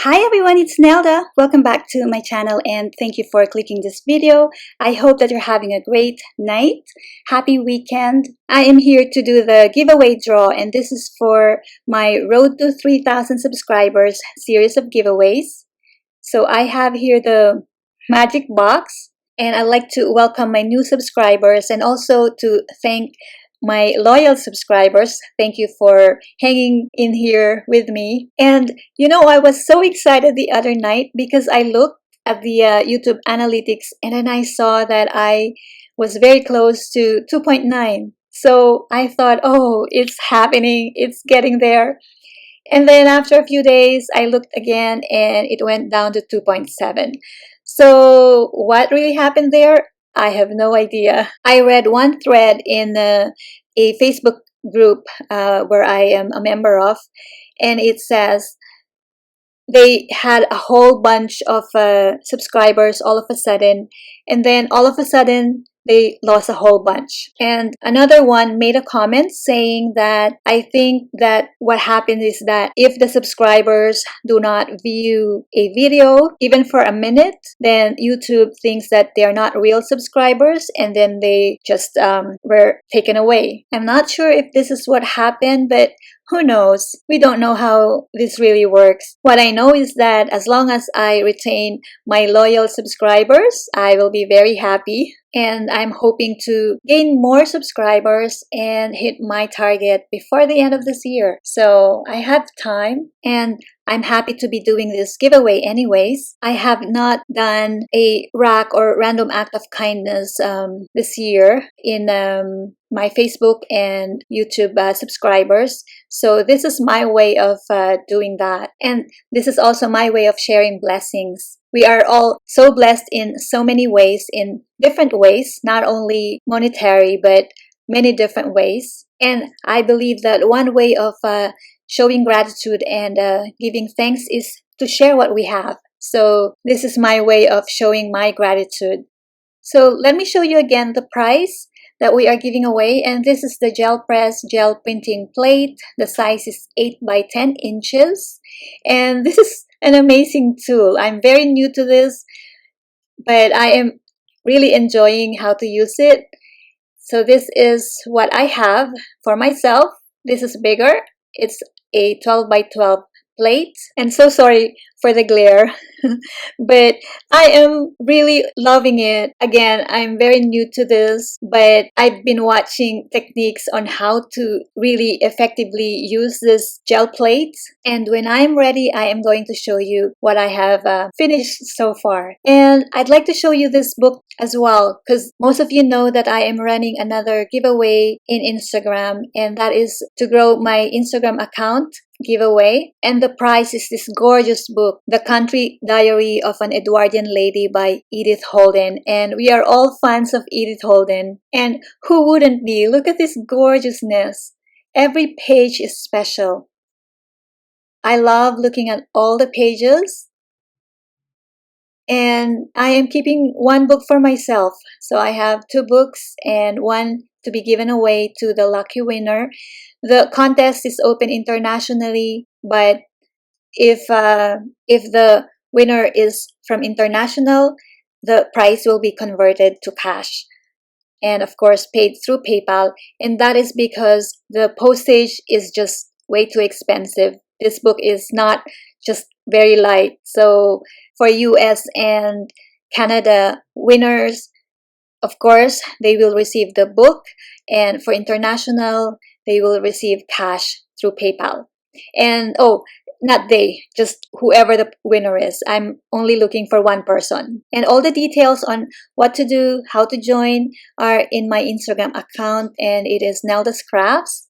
Hi everyone, it's Nelda. Welcome back to my channel and thank you for clicking this video. I hope that you're having a great night. Happy weekend. I am here to do the giveaway draw and this is for my Road to 3,000 subscribers series of giveaways. So I have here the magic box and I'd like to welcome my new subscribers and also to thank my loyal subscribers. Thank you for hanging in here with me. And I was so excited the other night because I looked at the YouTube analytics and then I saw that I was very close to 2.9. So I thought, oh, it's happening. It's getting there. And then after a few days, I looked again and it went down to 2.7. So what really happened there? I have no idea. I read one thread in a Facebook group where I am a member of, and it says they had a whole bunch of subscribers all of a sudden, and then all of a sudden they lost a whole bunch. And another one made a comment saying that I think that what happens is that if the subscribers do not view a video even for a minute, then YouTube thinks that they're not real subscribers and then they just were taken away. I'm not sure if this is what happened, but who knows? We don't know how this really works. What I know is that as long as I retain my loyal subscribers, I will be very happy. And I'm hoping to gain more subscribers and hit my target before the end of this year. So I have time and I'm happy to be doing this giveaway anyways. I have not done a rack or random act of kindness this year in my Facebook and YouTube subscribers. So this is my way of doing that. And this is also my way of sharing blessings. We are all so blessed in so many ways, in different ways, not only monetary, but many different ways. And I believe that one way of showing gratitude and giving thanks is to share what we have. So this is my way of showing my gratitude. So let me show you again the prize that we are giving away, and this is the gel press gel printing plate. The size is 8 by 10 inches, and this is an amazing tool. I'm very new to this, but I am really enjoying how to use it. So this is what I have for myself. This is bigger. It's a 12 by 12 plate, and so sorry for the glare but I am really loving it. Again, I'm very new to this, but I've been watching techniques on how to really effectively use this gel plate, and when I'm ready I am going to show you what I have finished so far. And I'd like to show you this book as well, because most of you know that I am running another giveaway in Instagram, and that is to grow my Instagram account giveaway, and the prize is this gorgeous book, The Country Diary of an Edwardian Lady by Edith Holden. And we are all fans of Edith Holden, and who wouldn't be? Look at this gorgeousness. Every page is special. I love looking at all the pages, and I am keeping one book for myself. So I have 2 books and one to be given away to the lucky winner. The contest is open internationally, but if the winner is from international, the prize will be converted to cash and of course paid through PayPal, and that is because the postage is just way too expensive. This book is not just very light. So for US and Canada winners, of course, they will receive the book, and for international, they will receive cash through PayPal. And not they, just whoever the winner is. I'm only looking for one person. And all the details on what to do, how to join are in my Instagram account, and it is Nelda's Crafts.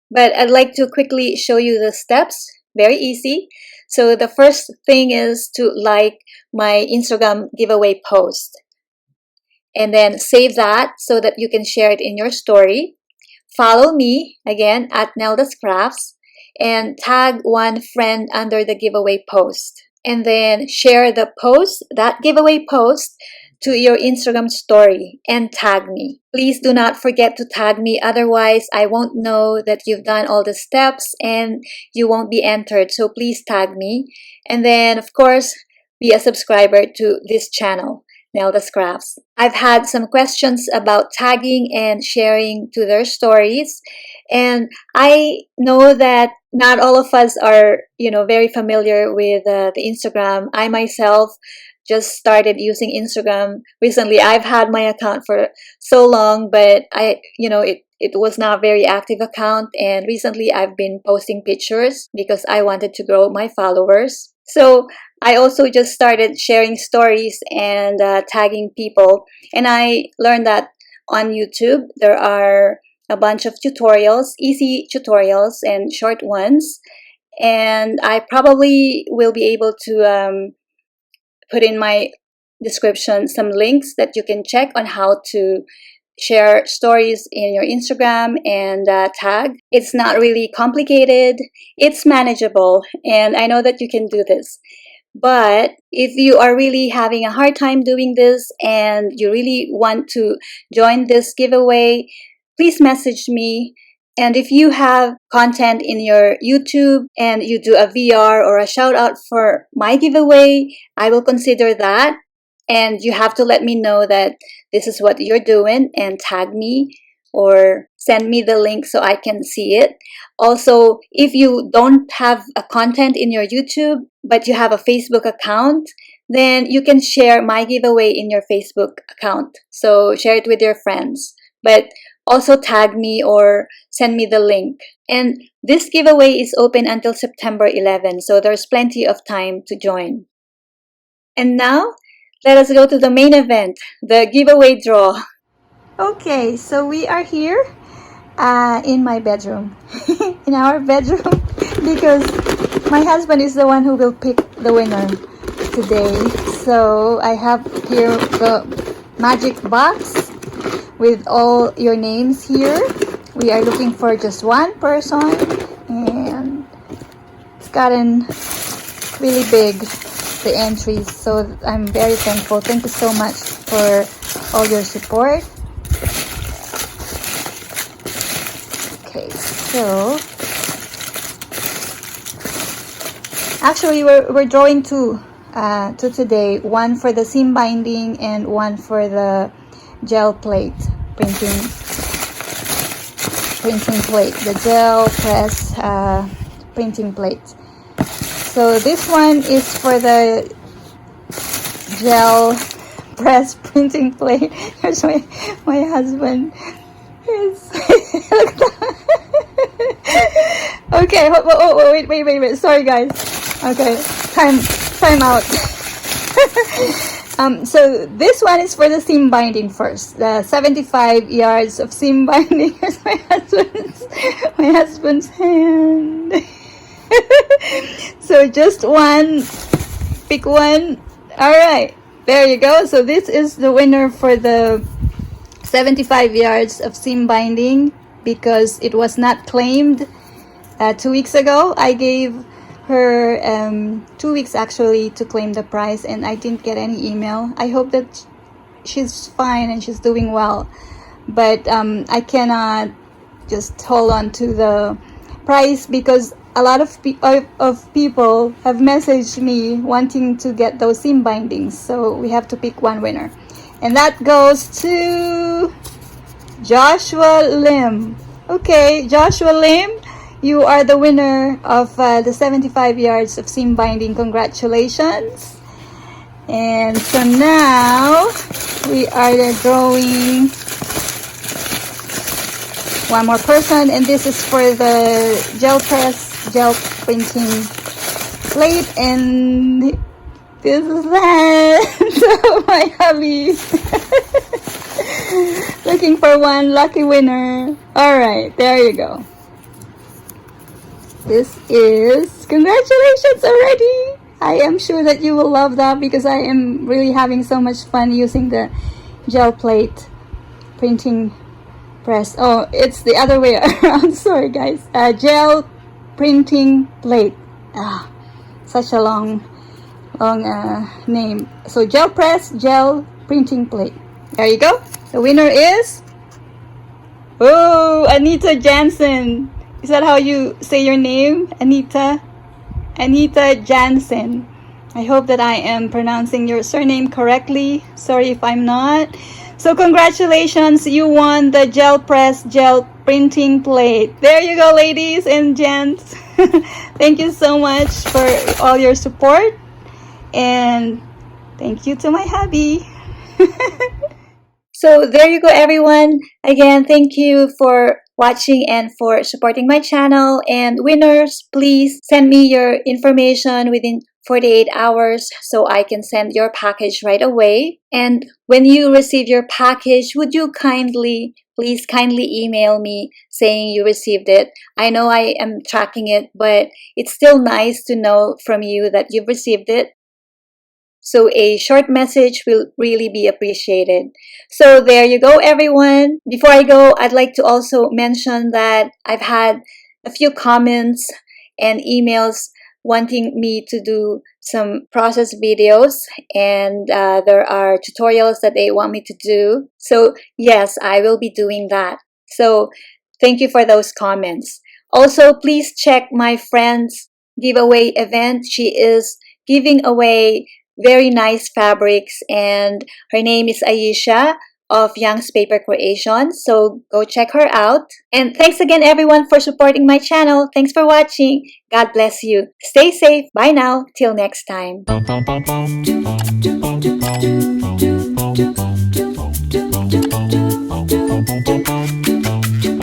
But I'd like to quickly show you the steps. Very easy. So the first thing is to like my Instagram giveaway post, and then save that so that you can share it in your story. Follow me again at Nelda's Crafts and tag one friend under the giveaway post, and then share the post, that giveaway post, to your Instagram story and tag me. Please do not forget to tag me, otherwise I won't know that you've done all the steps and you won't be entered. So please tag me. And then, of course, be a subscriber to this channel, Nelda's Crafts. I've had some questions about tagging and sharing to their stories, and I know that not all of us are, very familiar with the Instagram. I myself just started using Instagram recently. I've had my account for so long, but it was not a very active account, and recently I've been posting pictures because I wanted to grow my followers. So I also just started sharing stories and tagging people, and I learned that on YouTube there are a bunch of tutorials, easy tutorials and short ones, and I probably will be able to put in my description some links that you can check on how to share stories in your Instagram and tag. It's not really complicated, it's manageable, and I know that you can do this. But if you are really having a hard time doing this and you really want to join this giveaway, please message me. And if you have content in your YouTube and you do a VR or a shout out for my giveaway, I will consider that. And you have to let me know that this is what you're doing and tag me or send me the link so I can see it. Also, if you don't have a content in your YouTube, but you have a Facebook account, then you can share my giveaway in your Facebook account. So share it with your friends. But also tag me or send me the link. And this giveaway is open until September 11, so there's plenty of time to join. And now, let us go to the main event, the giveaway draw. Okay, so we are here in my bedroom, in our bedroom, because my husband is the one who will pick the winner today. So I have here the magic box with all your names here. We are looking for just one person, and it's gotten really big, the entries, so I'm very thankful. Thank you so much for all your support. Okay, so actually we're drawing two today, one for the seam binding and one for the gel plate printing plate, the gel press printing plate. So this one is for the gel press printing plate. Here's my husband. Okay, wait. Sorry, guys. Okay, time out. So this one is for the seam binding first. The 75 yards of seam binding. Here's my husband's hand. So just one, pick one. All right, there you go. So this is the winner for the 75 yards of seam binding, because it was not claimed 2 weeks ago. I gave her 2 weeks actually to claim the prize, and I didn't get any email. I hope that she's fine and she's doing well, but I cannot just hold on to the prize because a lot of people have messaged me wanting to get those seam bindings, so we have to pick one winner, and that goes to Joshua Lim. Okay, Joshua Lim, you are the winner of the 75 yards of seam binding. Congratulations. And so now we are drawing one more person, and this is for the gel printing plate, and this is that. My hubby. Looking for one lucky winner. All right, there you go. This is, congratulations already. I am sure that you will love that because I am really having so much fun using the gel plate printing press. Oh, it's the other way around. Sorry guys. Gel printing plate. Such a long name. So gel printing plate. There you go. The winner is, oh, Anita Jansen. Is that how you say your name? Anita Jansen. I hope that I am pronouncing your surname correctly. Sorry if I'm not. So congratulations, you won the gel press gel printing plate. There you go, ladies and gents. Thank you so much for all your support, and thank you to my hubby. So there you go, everyone. Again, thank you for watching and for supporting my channel. And winners, please send me your information within 48 hours so I can send your package right away. And when you receive your package, would you please kindly email me saying you received it. I know I am tracking it, but it's still nice to know from you that you've received it. So a short message will really be appreciated. So there you go, everyone. Before I go, I'd like to also mention that I've had a few comments and emails wanting me to do some process videos, and there are tutorials that they want me to do. So yes, I will be doing that. So thank you for those comments. Also, please check my friend's giveaway event. She is giving away very nice fabrics, and her name is Aisha of Young's Paper Creations. So go check her out. And thanks again, everyone, for supporting my channel. Thanks for watching. God bless you. Stay safe. Bye now. Till next time.